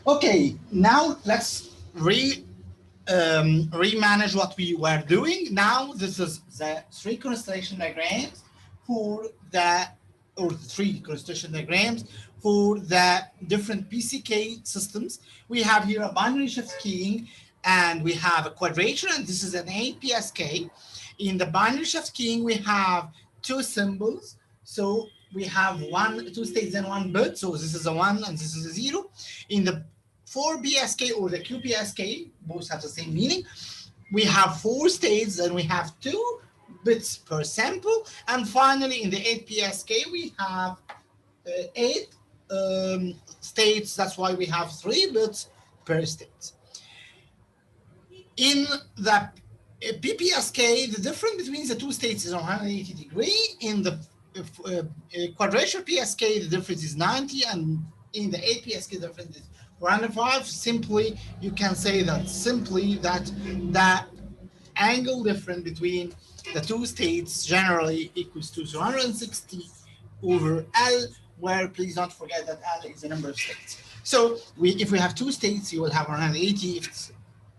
Okay, now let's remanage what we were doing. Now this is the three constellation diagrams for the, or the three constellation diagrams for the different PCK systems. We have here a binary shift keying, and we have a quadrature, and this is an APSK. In the binary shift keying, we have two symbols. So we have two states and one bit. So this is a 1 and this is a 0. In the 4BSK or the QPSK, both have the same meaning. We have 4 states and we have 2 bits per sample. And finally, in the 8PSK, we have 8 states. That's why we have 3 bits per state. In the PPSK, the difference between the 2 states is 180 degrees. In the quadrature PSK, the difference is 90, and in the 8PSK, the difference is 105. Simply, you can say that the angle difference between the 2 states generally equals to 260 over L, where please don't forget that L is the number of states. So if we have 2 states, you will have 180. If it's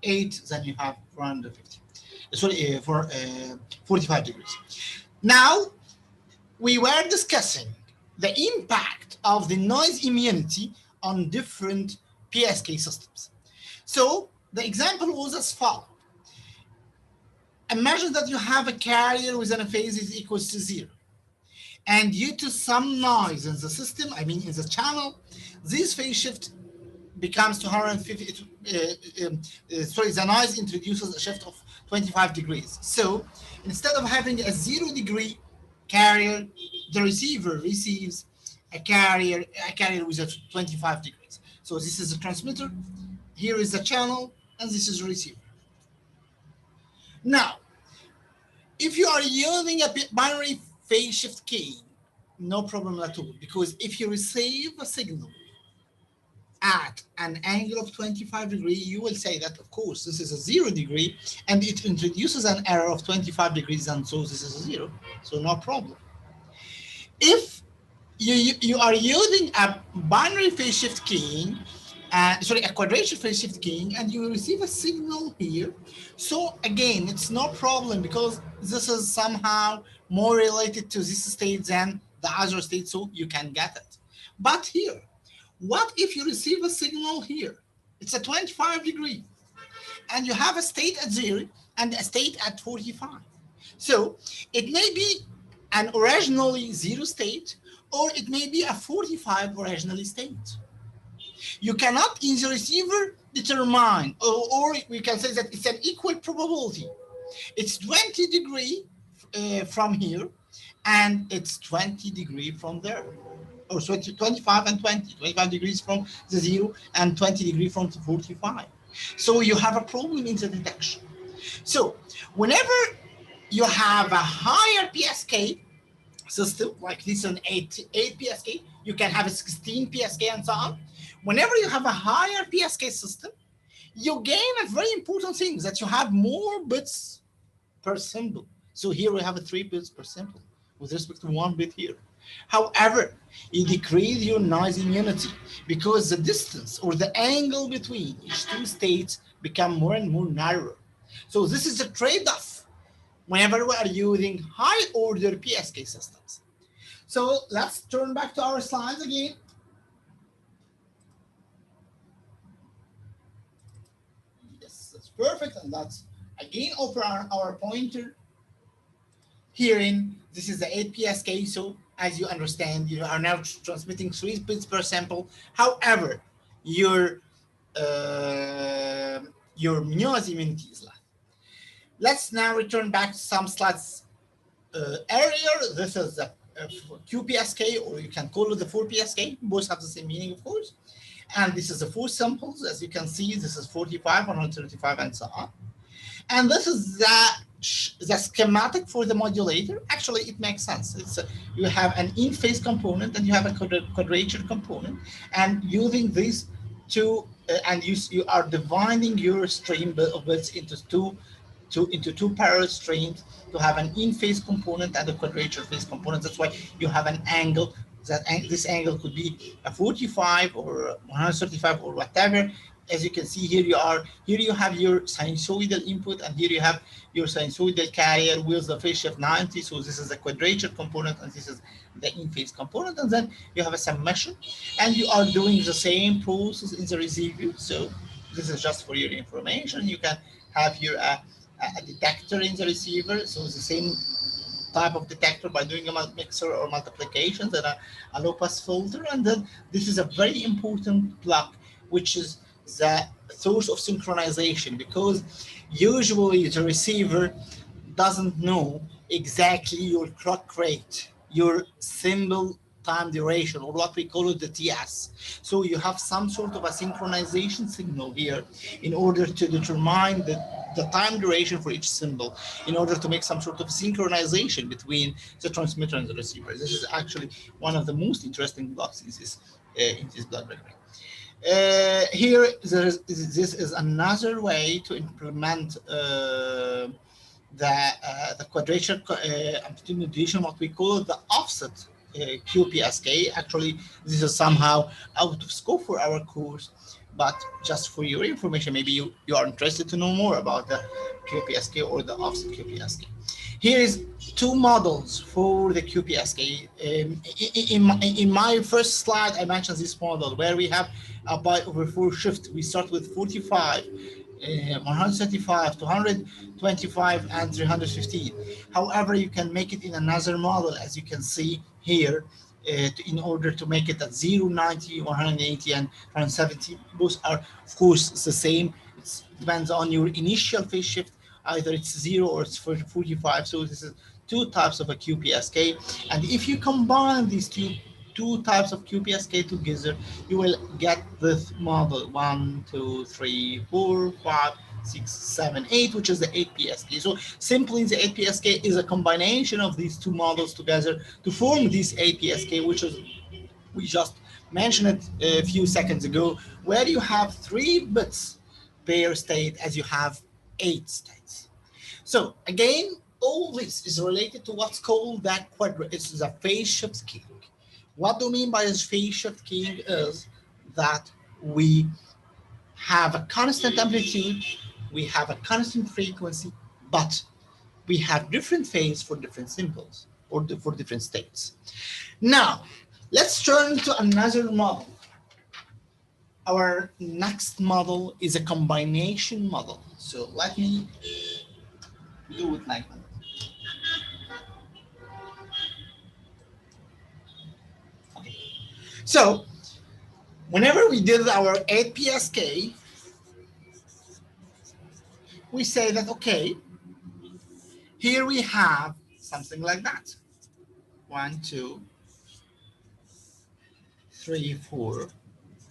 8, then you have 450. Sorry, 45 degrees. Now, we were discussing the impact of the noise immunity on different PSK systems. So the example was as follows. Imagine that you have a carrier with an phase is equals to 0. And due to some noise in the system, I mean in the channel, this phase shift becomes 250, sorry, the noise introduces a shift of 25 degrees. So instead of having a 0 degree carrier, the receiver receives a carrier with a 25 degrees. So this is a transmitter, here is the channel, and this is a receiver. Now, if you are using a binary phase shift key, no problem at all, because if you receive a signal at an angle of 25 degrees, you will say that, of course, this is a 0 degree, and it introduces an error of 25 degrees, and so this is a 0, so no problem. If you are using a binary phase shift keying, sorry, a quadrature phase shift keying, and you receive a signal here, so again, it's no problem because this is somehow more related to this state than the other state, so you can get it. But here, what if you receive a signal here? It's a 25 degree, and you have a state at 0 and a state at 45. So it may be an originally 0 state, or it may be a 45 originally state. You cannot in the receiver determine, or we can say that it's an equal probability. It's 20 degree from here, and it's 20 degree from there. Or so 25 and 20, 25 degrees from the 0 and 20 degrees from the 45. So you have a problem in the detection. So whenever you have a higher PSK system, like this is an 8 PSK, you can have a 16 PSK and so on. Whenever you have a higher PSK system, you gain a very important thing, that you have more bits per symbol. So here we have a 3 bits per symbol with respect to 1 bit here. However, you decrease your noise immunity because the distance or the angle between each 2 states become more and more narrow. So this is a trade-off whenever we are using high order PSK systems. So let's turn back to our slides again. Yes, that's perfect. And that's again open our pointer. Herein, this is the 8 PSK. So as you understand, you are now transmitting 3 bits per sample. However, your noise immunity is less. Let's now return back to some slides earlier. This is the QPSK, or you can call it the 4PSK. Both have the same meaning, of course. And this is the 4 samples. As you can see, this is 45, 135, and so on. And this is the schematic for the modulator. Actually, it makes sense. It's you have an in-phase component and you have a quadrature component, and using these two, and you are dividing your stream of bits into two parallel streams to have an in-phase component and a quadrature phase component. That's why you have an angle this angle could be a 45 or 135 or whatever. As you can see here, you have your sinusoidal input, and here you have your sinusoidal carrier with the phase shift 90. So this is the quadrature component, and this is the in phase component, and then you have a summation, and you are doing the same process in the receiver. So this is just for your information. You can have here a detector in the receiver, so the same type of detector by doing a mixer or multiplications and a low pass filter. And then this is a very important block, which is the source of synchronization, because usually the receiver doesn't know exactly your clock rate, your symbol time duration, or what we call it the TS. So you have some sort of a synchronization signal here in order to determine the time duration for each symbol, in order to make some sort of synchronization between the transmitter and the receiver. This is actually one of the most interesting blocks in this block diagram. Here, this is another way to implement the quadrature amplitude modulation, what we call the offset QPSK. Actually, this is somehow out of scope for our course, but just for your information, maybe you are interested to know more about the QPSK or the offset QPSK. Here is two models for the QPSK. In my first slide, I mentioned this model where we have a pi over 4 shift. We start with 45, 135, 225, and 315. However, you can make it in another model, as you can see here, in order to make it at 0, 90, 180, and 170. Both are, of course, the same. It depends on your initial phase shift. Either it's 0 or it's 45. So this is two types of a QPSK. And if you combine these two types of QPSK together, you will get this model 1, 2, 3, 4, 5, 6, 7, 8, which is the 8PSK. So simply the 8PSK is a combination of these two models together to form this 8PSK, which is, we just mentioned it a few seconds ago, where you have 3 bits per state as you have 8 states. So again, all this is related to what's called that quadrature. It's the phase shift keying. What do we mean by this phase shift keying is that we have a constant amplitude, we have a constant frequency, but we have different phase for different symbols or for different states. Now, let's turn to another model. Our next model is a combination model. So let me do it like that. Okay. So whenever we did our 8PSK, we say that, okay, here we have something like that. 1, 2, 3, 4,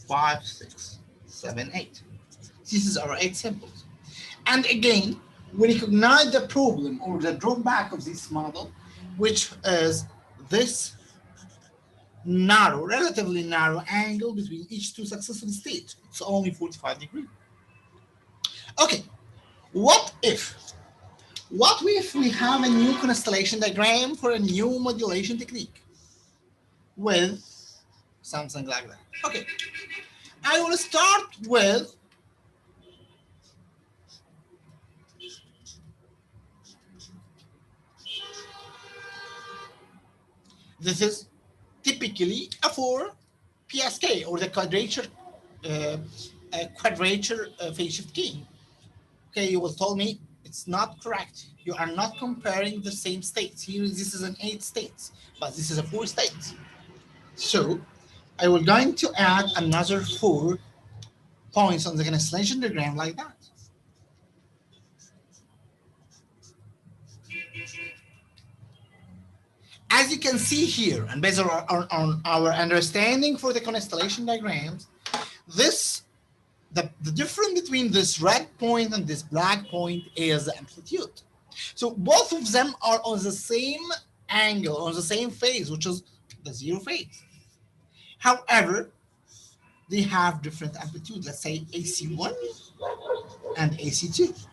5, 6, 7, 8. This is our 8 symbols. And again, we recognize the problem or the drawback of this model, which is this narrow, relatively narrow angle between each two successive states. It's only 45 degrees. Okay, what if we have a new constellation diagram for a new modulation technique with something like that? Okay, I will start with this is typically a 4PSK or the quadrature phase shift keying. Okay, you will tell me it's not correct. You are not comparing the same states. Here, this is an 8 states, but this is a 4 states. So I will going to add another 4 points on the constellation diagram like that. As you can see here, and based on our understanding for the constellation diagrams, the difference between this red point and this black point is the amplitude. So both of them are on the same angle, on the same phase, which is the 0 phase. However, they have different amplitude, let's say AC1 and AC2.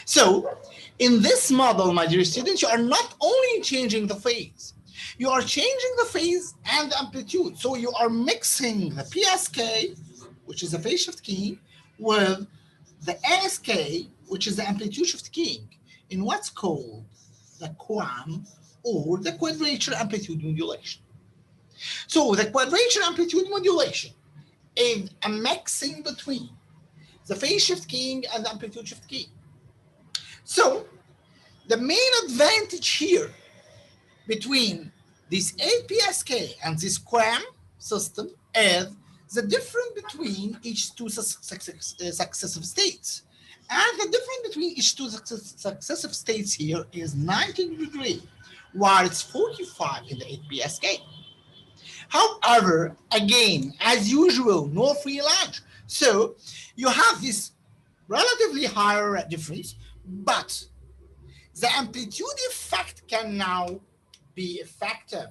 So in this model, my dear students, you are not only changing the phase, you are changing the phase and the amplitude. So you are mixing the PSK, which is the phase shift keying, with the ASK, which is the amplitude shift keying, in what's called the QAM, or the quadrature amplitude modulation. So the quadrature amplitude modulation is a mixing between the phase shift keying and the amplitude shift keying. So the main advantage here between this QPSK and this QAM system is the difference between each two successive states. And the difference between each two successive states here is 90 degrees, while it's 45 in the QPSK. However, again, as usual, no free lunch. So you have this relatively higher difference, but the amplitude effect can now be effective.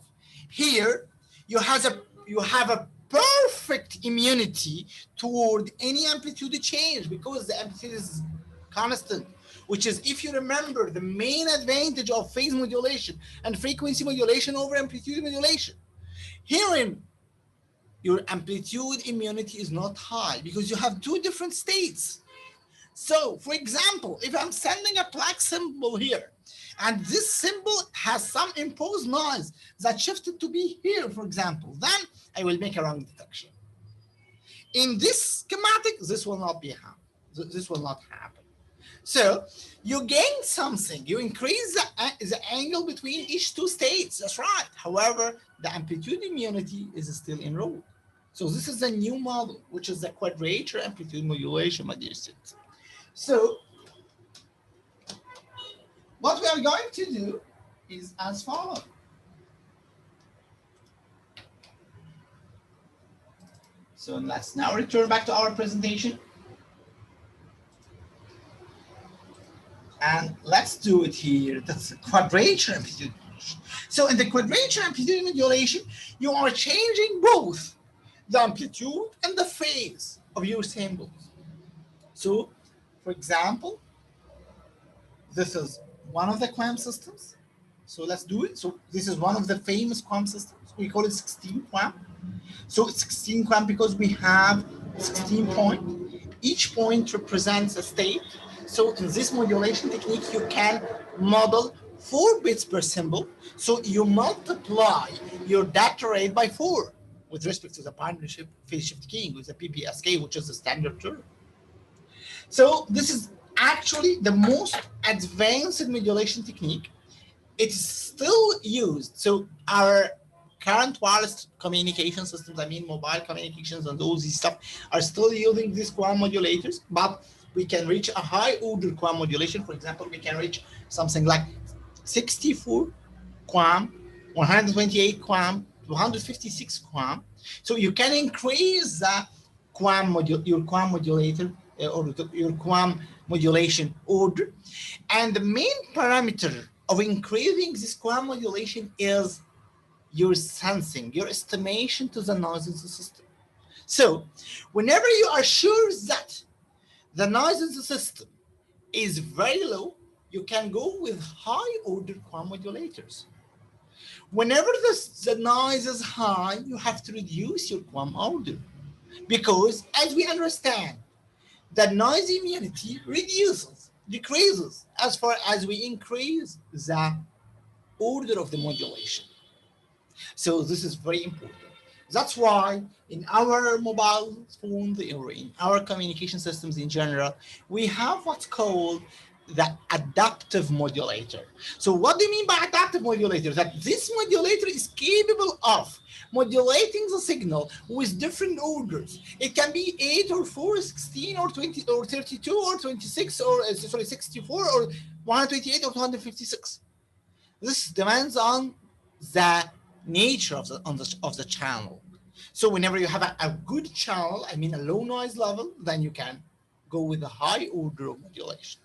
Here, you have a perfect immunity toward any amplitude change because the amplitude is constant, which is, if you remember, the main advantage of phase modulation and frequency modulation over amplitude modulation. Herein, your amplitude immunity is not high because you have two different states. So, for example, if I'm sending a black symbol here, and this symbol has some imposed noise that shifted to be here, for example, then I will make a wrong detection. In this schematic, this will not be happen. This will not happen. So you gain something. You increase the angle between each two states. That's right. However, the amplitude immunity is still enrolled. So this is a new model, which is the quadrature amplitude modulation, my dear students. So what we are going to do is as follows. So let's now return back to our presentation. And let's do it here. That's the quadrature amplitude modulation. So in the quadrature amplitude modulation, you are changing both the amplitude and the phase of your samples. So, for example, this is one of the QAM systems. So let's do it. So this is one of the famous QAM systems. We call it 16 QAM. So it's 16 QAM because we have 16 points. Each point represents a state. So in this modulation technique, you can model 4 bits per symbol. So you multiply your data rate by 4 with respect to the binary phase shift keying with the QPSK, which is the standard term. So this is actually the most advanced modulation technique. It's still used. So our current wireless communication systems, I mean mobile communications and all these stuff, are still using these QAM modulators, but we can reach a high order QAM modulation. For example, we can reach something like 64 QAM, 128 QAM, 256 QAM. So you can increase the your QAM modulator or your QAM modulation order. And the main parameter of increasing this QAM modulation is your sensing, your estimation to the noise in the system. So whenever you are sure that the noise in the system is very low, you can go with high order QAM modulators. Whenever the noise is high, you have to reduce your QAM order. Because as we understand, the noise immunity decreases as far as we increase the order of the modulation. So this is very important. That's why in our mobile phones or in our communication systems in general, we have what's called the adaptive modulator. So what do you mean by adaptive modulator? That this modulator is capable of modulating the signal with different orders. It can be 8 or 4, 16 or 20 or 32 or 26 or 64 or 128 or 256. This depends on the nature of the channel. So whenever you have a good channel, I mean a low noise level, then you can go with a high order of modulation.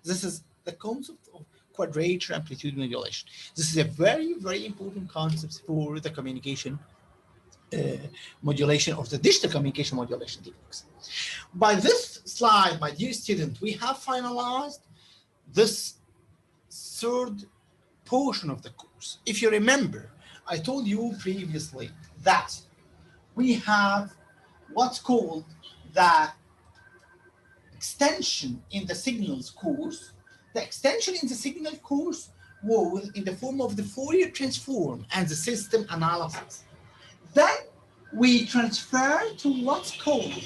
This is the concept of quadrature amplitude modulation. This is a very, very important concept for the communication modulation or the digital communication modulation techniques. By this slide, my dear student, we have finalized this third portion of the course. If you remember, I told you previously that we have what's called the extension in the signals course. The extension in the signal course was in the form of the Fourier transform and the system analysis. Then we transfer to what's called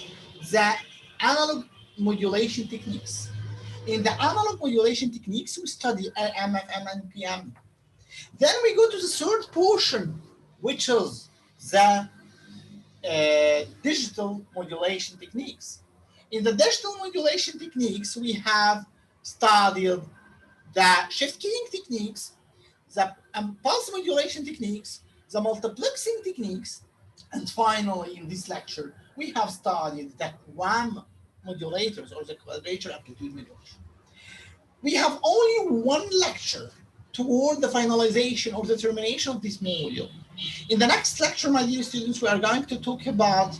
the analog modulation techniques. In the analog modulation techniques, we study AM, FM, and PM. Then we go to the third portion, which is the digital modulation techniques. In the digital modulation techniques, we have studied the shift keying techniques, the pulse modulation techniques, the multiplexing techniques, and finally, in this lecture, we have studied the QAM modulators or the quadrature amplitude modulation. We have only one lecture toward the finalization or the termination of this module. In the next lecture, my dear students, we are going to talk about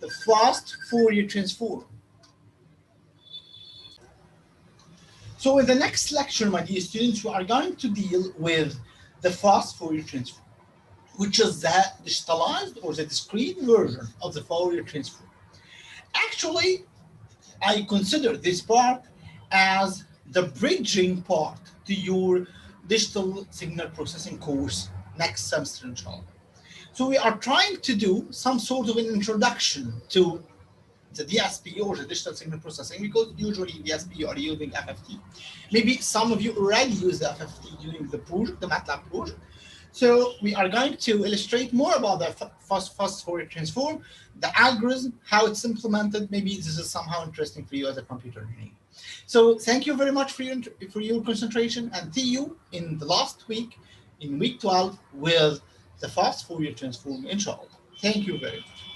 the fast Fourier transform. So in the next lecture, my dear students, we are going to deal with the fast Fourier transform, which is the digitalized or the discrete version of the Fourier transform. Actually, I consider this part as the bridging part to your digital signal processing course next semester, inshallah. So we are trying to do some sort of an introduction to the DSP or the digital signal processing, because usually DSP are using FFT. Maybe some of you already use the FFT during the project, the MATLAB project. So we are going to illustrate more about the fast Fourier transform, the algorithm, how it's implemented. Maybe this is somehow interesting for you as a computer engineer. So thank you very much for your concentration, and see you in the last week, in week 12, with the fast Fourier transform, inshallah. Thank you very much.